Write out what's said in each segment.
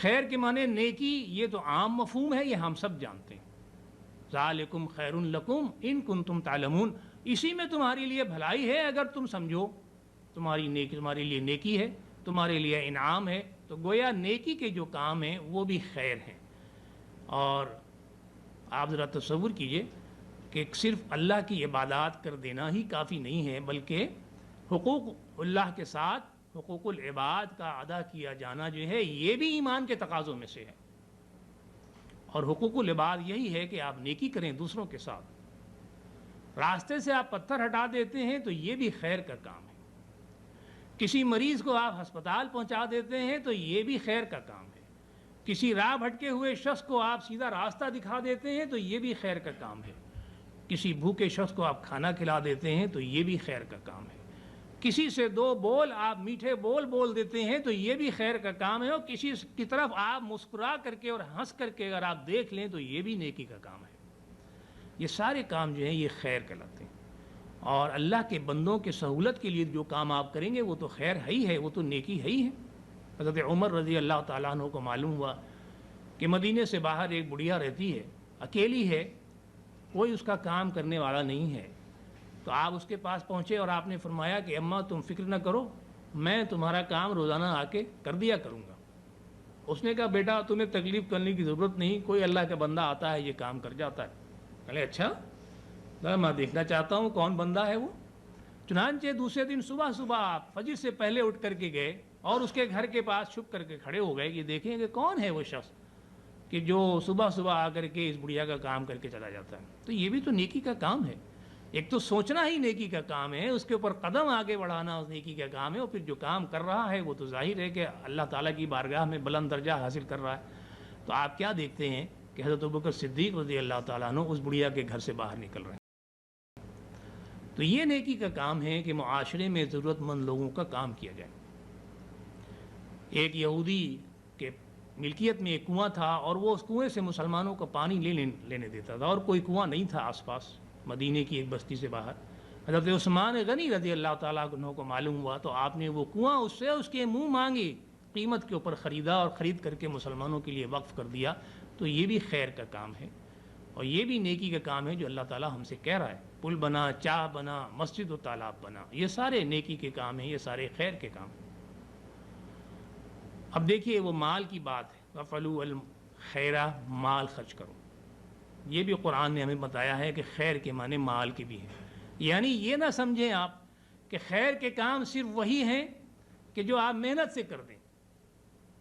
خیر کے معنی نیکی یہ تو عام مفہوم ہے، یہ ہم سب جانتے ہیں۔ ذالکم خیر لکم ان کنتم تعلمون، اسی میں تمہاری لیے بھلائی ہے اگر تم سمجھو، تمہاری لیے نیکی ہے، تمہارے لیے انعام ہے۔ تو گویا نیکی کے جو کام ہیں وہ بھی خیر ہیں۔ اور آپ ذرا تصور کیجئے کہ صرف اللہ کی عبادات کر دینا ہی کافی نہیں ہے، بلکہ حقوق اللہ کے ساتھ حقوق العباد کا ادا کیا جانا جو ہے یہ بھی ایمان کے تقاضوں میں سے ہے۔ اور حقوق العباد یہی ہے کہ آپ نیکی کریں دوسروں کے ساتھ۔ راستے سے آپ پتھر ہٹا دیتے ہیں تو یہ بھی خیر کا کام ہے۔ کسی مریض کو آپ ہسپتال پہنچا دیتے ہیں تو یہ بھی خیر کا کام ہے۔ کسی راہ بھٹکے ہوئے شخص کو آپ سیدھا راستہ دکھا دیتے ہیں تو یہ بھی خیر کا کام ہے۔ کسی بھوکے شخص کو آپ کھانا کھلا دیتے ہیں تو یہ بھی خیر کا کام ہے۔ کسی سے دو بول آپ میٹھے بول دیتے ہیں تو یہ بھی خیر کا کام ہے۔ اور کسی کی طرف آپ مسکرا کر کے اور ہنس کر کے اگر آپ دیکھ لیں تو یہ بھی نیکی کا کام ہے۔ یہ سارے کام جو ہیں یہ خیر کہلاتے ہیں۔ اور اللہ کے بندوں کے سہولت کے لیے جو کام آپ کریں گے وہ تو خیر ہے ہی ہے، وہ تو نیکی ہے ہی ہے۔ حضرت عمر رضی اللہ تعالیٰ عنہ کو معلوم ہوا کہ مدینے سے باہر ایک بڑھیا رہتی ہے، اکیلی ہے، کوئی اس کا کام کرنے والا نہیں ہے۔ تو آپ اس کے پاس پہنچے اور آپ نے فرمایا کہ اماں تم فکر نہ کرو، میں تمہارا کام روزانہ آ کے کر دیا کروں گا۔ اس نے کہا بیٹا تمہیں تکلیف کرنے کی ضرورت نہیں، کوئی اللہ کا بندہ آتا ہے یہ کام کر جاتا ہے۔ کہے اچھا میں دیکھنا چاہتا ہوں کون بندہ ہے وہ۔ چنانچہ دوسرے دن صبح آپ فجر سے پہلے اٹھ کر کے گئے اور اس کے گھر کے پاس چھپ کر کے کھڑے ہو گئے کہ دیکھیں کہ کون ہے وہ شخص کہ جو صبح آ کر کے اس بڑھیا کا کام کر کے چلا جاتا ہے۔ تو یہ بھی تو نیکی کا کام ہے۔ ایک تو سوچنا ہی نیکی کا کام ہے، اس کے اوپر قدم آگے بڑھانا اس نیکی کا کام ہے، اور پھر جو کام کر رہا ہے وہ تو ظاہر ہے کہ اللہ تعالیٰ کی بارگاہ میں بلند درجہ حاصل کر رہا ہے۔ تو آپ کیا دیکھتے ہیں کہ حضرت ابوبکر صدیق رضی اللہ تعالیٰ عنہ اس بڑھیا کے گھر سے باہر نکل رہے ہیں۔ تو یہ نیکی کا کام ہے کہ معاشرے میں ضرورت مند لوگوں کا کام کیا جائے۔ ایک یہودی کے ملکیت میں ایک کنواں تھا اور وہ اس کنویں سے مسلمانوں کو پانی لینے دیتا تھا، اور کوئی کنواں نہیں تھا آس پاس مدینے کی ایک بستی سے باہر۔ حضرت عثمان غنی رضی اللہ تعالیٰ عنہ کو معلوم ہوا تو آپ نے وہ کنواں اس سے اس کے منہ مانگی قیمت کے اوپر خریدا اور خرید کر کے مسلمانوں کے لیے وقف کر دیا۔ تو یہ بھی خیر کا کام ہے اور یہ بھی نیکی کا کام ہے جو اللہ تعالیٰ ہم سے کہہ رہا ہے۔ پل بنا، چاہ بنا، مسجد و تالاب بنا، یہ سارے نیکی کے کام ہیں، یہ سارے خیر کے کام ہیں۔ اب دیکھیے وہ مال کی بات ہے، وَفْعَلُوا الْخَيْرَ، مال خرچ کرو۔ یہ بھی قرآن نے ہمیں بتایا ہے کہ خیر کے معنی مال کے بھی ہیں۔ یعنی یہ نہ سمجھیں آپ کہ خیر کے کام صرف وہی ہیں کہ جو آپ محنت سے کر دیں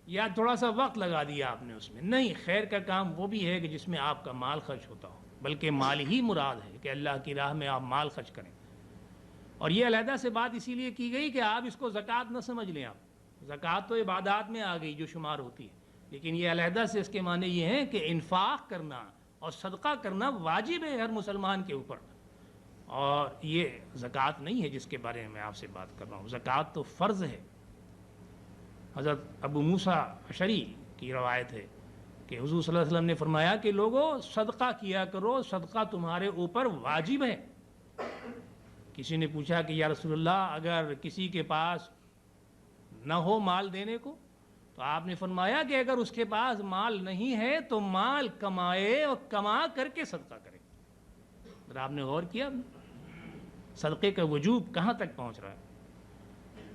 یا تھوڑا سا وقت لگا دیا آپ نے اس میں، نہیں، خیر کا کام وہ بھی ہے کہ جس میں آپ کا مال خرچ ہوتا ہو، بلکہ مال ہی مراد ہے کہ اللہ کی راہ میں آپ مال خرچ کریں۔ اور یہ علیحدہ سے بات اسی لیے کی گئی کہ آپ اس کو زکوٰۃ نہ سمجھ لیں۔ آپ زکوٰۃ تو عبادات میں آ گئی جو شمار ہوتی ہے، لیکن یہ علیحدہ سے اس کے معنی یہ ہیں کہ انفاق کرنا اور صدقہ کرنا واجب ہے ہر مسلمان کے اوپر، اور یہ زکوٰۃ نہیں ہے جس کے بارے میں آپ سے بات کر رہا ہوں۔ زکوٰۃ تو فرض ہے۔ حضرت ابو موسیٰ اشعری کی روایت ہے کہ حضور صلی اللہ علیہ وسلم نے فرمایا کہ لوگوں صدقہ کیا کرو، صدقہ تمہارے اوپر واجب ہے۔ کسی نے پوچھا کہ یا رسول اللہ اگر کسی کے پاس نہ ہو مال دینے کو؟ تو آپ نے فرمایا کہ اگر اس کے پاس مال نہیں ہے تو مال کمائے اور کما کر کے صدقہ کرے۔ ذرا آپ نے غور کیا صدقے کا وجوب کہاں تک پہنچ رہا ہے؟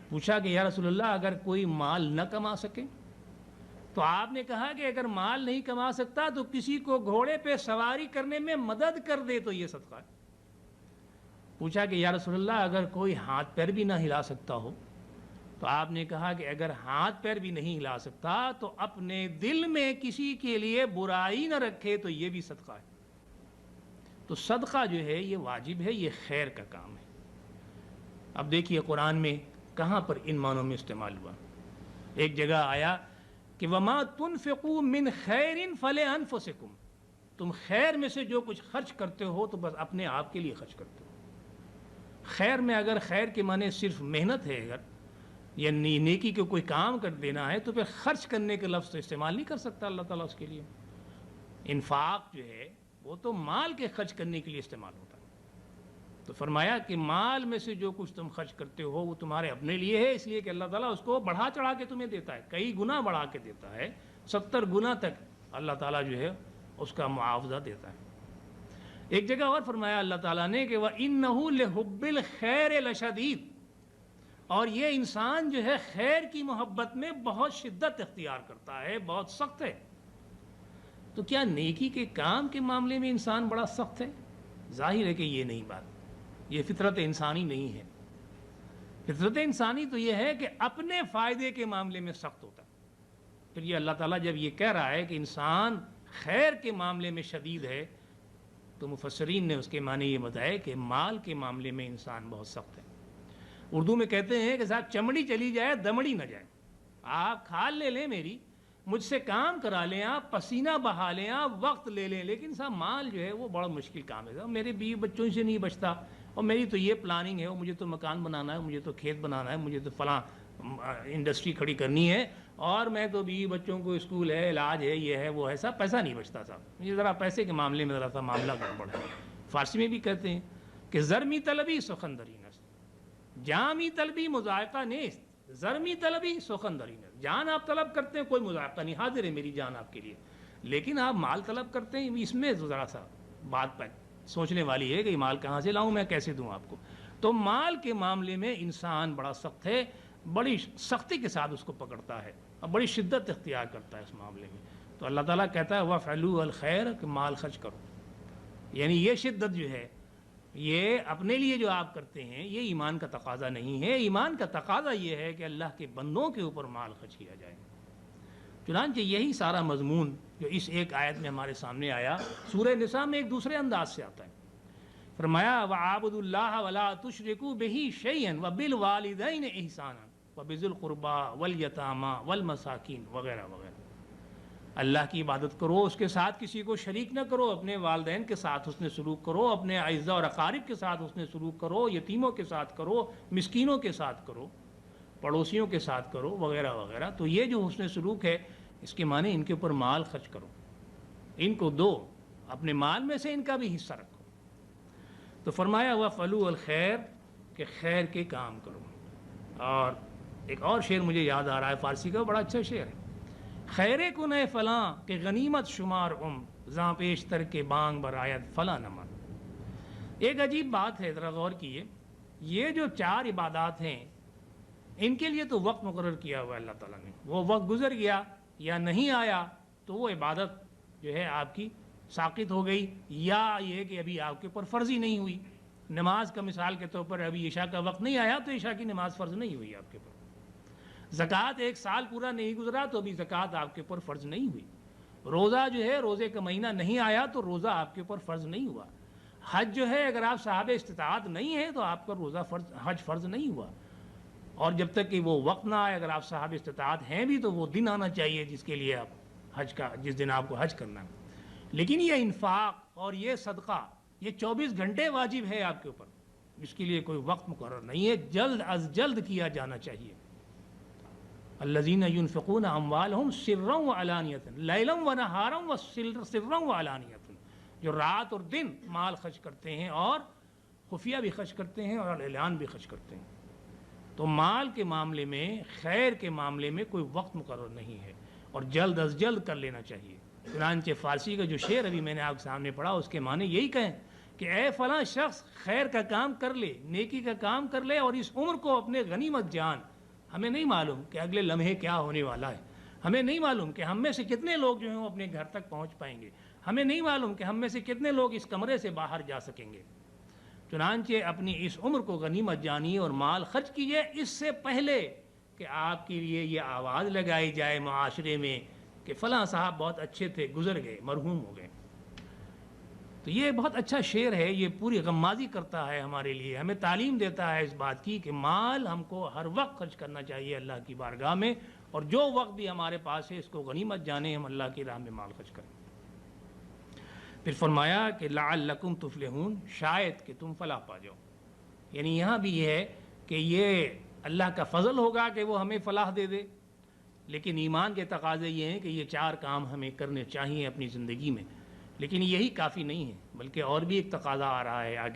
پوچھا کہ یا رسول اللہ اگر کوئی مال نہ کما سکے؟ تو آپ نے کہا کہ اگر مال نہیں کما سکتا تو کسی کو گھوڑے پہ سواری کرنے میں مدد کر دے تو یہ صدقہ ہے۔ پوچھا کہ یا رسول اللہ اگر کوئی ہاتھ پیر بھی نہ ہلا سکتا ہو؟ تو آپ نے کہا کہ اگر ہاتھ پیر بھی نہیں ہلا سکتا تو اپنے دل میں کسی کے لیے برائی نہ رکھے تو یہ بھی صدقہ ہے۔ تو صدقہ جو ہے یہ واجب ہے، یہ خیر کا کام ہے۔ اب دیکھیے قرآن میں کہاں پر ان معنوں میں استعمال ہوا۔ ایک جگہ آیا کہ وَمَا تُنْفِقُوا مِنْ خَيْرٍ فَلِأَنفُسِكُمْ، تم خیر میں سے جو کچھ خرچ کرتے ہو تو بس اپنے آپ کے لیے خرچ کرتے ہو۔ خیر میں اگر خیر کے معنی صرف محنت ہے اگر یا نیکی کو کوئی کام کر دینا ہے تو پھر خرچ کرنے کے لفظ تو استعمال نہیں کر سکتا اللہ تعالیٰ اس کے لیے۔ انفاق جو ہے وہ تو مال کے خرچ کرنے کے لیے استعمال ہوتا ہے۔ تو فرمایا کہ مال میں سے جو کچھ تم خرچ کرتے ہو وہ تمہارے اپنے لیے ہے، اس لیے کہ اللہ تعالیٰ اس کو بڑھا چڑھا کے تمہیں دیتا ہے، کئی گنا بڑھا کے دیتا ہے، 70 گنا تک اللہ تعالیٰ جو ہے اس کا معاوضہ دیتا ہے۔ ایک جگہ اور فرمایا اللہ تعالیٰ نے کہ وَإِنَّهُ لِحُبِّ الْخَيْرِ لَشَدِيدٌ، اور یہ انسان جو ہے خیر کی محبت میں بہت شدت اختیار کرتا ہے، بہت سخت ہے۔ تو کیا نیکی کے کام کے معاملے میں انسان بڑا سخت ہے؟ ظاہر ہے کہ یہ نہیں بات، یہ فطرت انسانی نہیں ہے۔ فطرت انسانی تو یہ ہے کہ اپنے فائدے کے معاملے میں سخت ہوتا ہے۔ پھر یہ اللہ تعالیٰ جب یہ کہہ رہا ہے کہ انسان خیر کے معاملے میں شدید ہے، تو مفسرین نے اس کے معنی یہ بتائے کہ مال کے معاملے میں انسان بہت سخت ہے۔ اردو میں کہتے ہیں کہ صاحب چمڑی چلی جائے دمڑی نہ جائے، آپ کھال لے لیں میری، مجھ سے کام کرا لیں آپ، پسینہ بہا لیں آپ، وقت لے لیں، لیکن صاحب مال جو ہے وہ بڑا مشکل کام ہے صاحب، میرے بیوی بچوں سے نہیں بچتا، اور میری تو یہ پلاننگ ہے، مجھے تو مکان بنانا ہے، مجھے تو کھیت بنانا ہے، مجھے تو فلاں انڈسٹری کھڑی کرنی ہے، اور میں تو بیوی بچوں کو اسکول ہے، علاج ہے، یہ ہے وہ ہے، صاحب پیسہ نہیں بچتا صاحب، یہ ذرا پیسے کے معاملے میں ذرا سا معاملہ گڑبڑ ہے۔ فارسی میں بھی کہتے ہیں کہ زرمی طلبی سخندری نست، جامی طلبی مذائقہ نیست، زرمی طلبی سخندری نست، جان آپ طلب کرتے ہیں کوئی مذائقہ نہیں، حاضر ہے میری جان آپ کے لیے، لیکن آپ مال طلب کرتے ہیں، اس میں ذرا سا بات سوچنے والی ہے کہ یہ مال کہاں سے لاؤں، میں کیسے دوں آپ کو۔ تو مال کے معاملے میں انسان بڑا سخت ہے، بڑی سختی کے ساتھ اس کو پکڑتا ہے اور بڑی شدت اختیار کرتا ہے اس معاملے میں۔ تو اللہ تعالیٰ کہتا ہے وَفْعَلُوا الْخَيْرَ، کہ مال خرچ کرو، یعنی یہ شدت جو ہے یہ اپنے لیے جو آپ کرتے ہیں یہ ایمان کا تقاضا نہیں ہے، ایمان کا تقاضا یہ ہے کہ اللہ کے بندوں کے اوپر مال خرچ کیا جائے۔ چنانچہ یہی سارا مضمون جو اس ایک آیت میں ہمارے سامنے آیا، سورہ نساء میں ایک دوسرے انداز سے آتا ہے۔ فرمایا وَعَابُدُوا اللَّهَ وَلَا تُشْرِكُوا بِهِ شَيْئًا وَبِالْوَالِدَيْنِ إِحْسَانًا وَبِذِي الْقُرْبَىٰ وَالْيَتَامَىٰ وَالْمَسَاكِينِ وغیرہ وغیرہ۔ اللہ کی عبادت کرو، اس کے ساتھ کسی کو شریک نہ کرو، اپنے والدین کے ساتھ حسن سلوک کرو، اپنے اعزاء اور اقارب کے ساتھ حسن سلوک کرو، یتیموں کے ساتھ کرو، مسکینوں کے ساتھ کرو، پڑوسیوں کے ساتھ کرو وغیرہ وغیرہ۔ تو یہ جو حسن سلوک ہے اس کے معنی ان کے اوپر مال خرچ کرو، ان کو دو، اپنے مال میں سے ان کا بھی حصہ رکھو۔ تو فرمایا وَفْعَلُوا الْخَيْرَ، کہ خیر کے کام کرو۔ اور ایک اور شعر مجھے یاد آ رہا ہے فارسی کا، بڑا اچھا شعر ہے، خیرے کن اے فلاں کہ غنیمت شمار زاں پیشتر کے بانگ برآید فلاں نمر۔ ایک عجیب بات ہے، ذرا غور کیے، یہ جو 4 عبادات ہیں ان کے لیے تو وقت مقرر کیا ہوا ہے اللہ تعالیٰ نے، وہ وقت گزر گیا یا نہیں آیا تو وہ عبادت جو ہے آپ کی ساقط ہو گئی، یا یہ کہ ابھی آپ کے اوپر فرض ہی نہیں ہوئی۔ نماز کا مثال کے طور پر ابھی عشاء کا وقت نہیں آیا تو عشاء کی نماز فرض نہیں ہوئی آپ کے اوپر۔ زکوٰۃ 1 سال پورا نہیں گزرا تو ابھی زکوٰۃ آپ کے اوپر فرض نہیں ہوئی۔ روزہ جو ہے، روزے کا مہینہ نہیں آیا تو روزہ آپ کے اوپر فرض نہیں ہوا۔ حج جو ہے، اگر آپ صاحب استطاعت نہیں ہیں تو آپ کا روزہ حج فرض نہیں ہوا، اور جب تک کہ وہ وقت نہ آئے، اگر آپ صاحب استطاعت ہیں بھی تو وہ دن آنا چاہیے جس کے لیے آپ جس دن آپ کو حج کرنا ہے۔ لیکن یہ انفاق اور یہ صدقہ یہ 24 گھنٹے واجب ہے آپ کے اوپر، جس کے لیے کوئی وقت مقرر نہیں ہے، جلد از جلد کیا جانا چاہیے۔ الذین ينفقون اموالهم سرا وعلانیۃ لیلا ونہارا وسرا وعلانیۃ، جو رات اور دن مال خرچ کرتے ہیں اور خفیہ بھی خرچ کرتے ہیں اور اعلان بھی خرچ کرتے ہیں۔ تو مال کے معاملے میں، خیر کے معاملے میں کوئی وقت مقرر نہیں ہے اور جلد از جلد کر لینا چاہیے۔ چنانچہ فارسی کا جو شعر ابھی میں نے آپ کے سامنے پڑھا اس کے معنی یہی کہیں کہ اے فلاں شخص خیر کا کام کر لے، نیکی کا کام کر لے، اور اس عمر کو اپنے غنیمت جان۔ ہمیں نہیں معلوم کہ اگلے لمحے کیا ہونے والا ہے، ہمیں نہیں معلوم کہ ہم میں سے کتنے لوگ جو ہیں وہ اپنے گھر تک پہنچ پائیں گے، ہمیں نہیں معلوم کہ ہم میں سے کتنے لوگ اس کمرے سے باہر جا سکیں گے۔ چنانچہ اپنی اس عمر کو غنیمت جانیے اور مال خرچ کیجیے اس سے پہلے کہ آپ کے لیے یہ آواز لگائی جائے معاشرے میں کہ فلاں صاحب بہت اچھے تھے، گزر گئے، مرحوم ہو گئے۔ تو یہ بہت اچھا شعر ہے، یہ پوری غمازی کرتا ہے ہمارے لیے، ہمیں تعلیم دیتا ہے اس بات کی کہ مال ہم کو ہر وقت خرچ کرنا چاہیے اللہ کی بارگاہ میں، اور جو وقت بھی ہمارے پاس ہے اس کو غنیمت جانیں، ہم اللہ کی راہ میں مال خرچ کریں۔ پھر فرمایا کہ لعلکم تفلحون، شاید کہ تم فلاح پا جاؤ، یعنی یہاں بھی یہ ہے کہ یہ اللہ کا فضل ہوگا کہ وہ ہمیں فلاح دے دے، لیکن ایمان کے تقاضے یہ ہیں کہ یہ 4 کام ہمیں کرنے چاہیے اپنی زندگی میں، لیکن یہی کافی نہیں ہے، بلکہ اور بھی ایک تقاضا آ رہا ہے آگے۔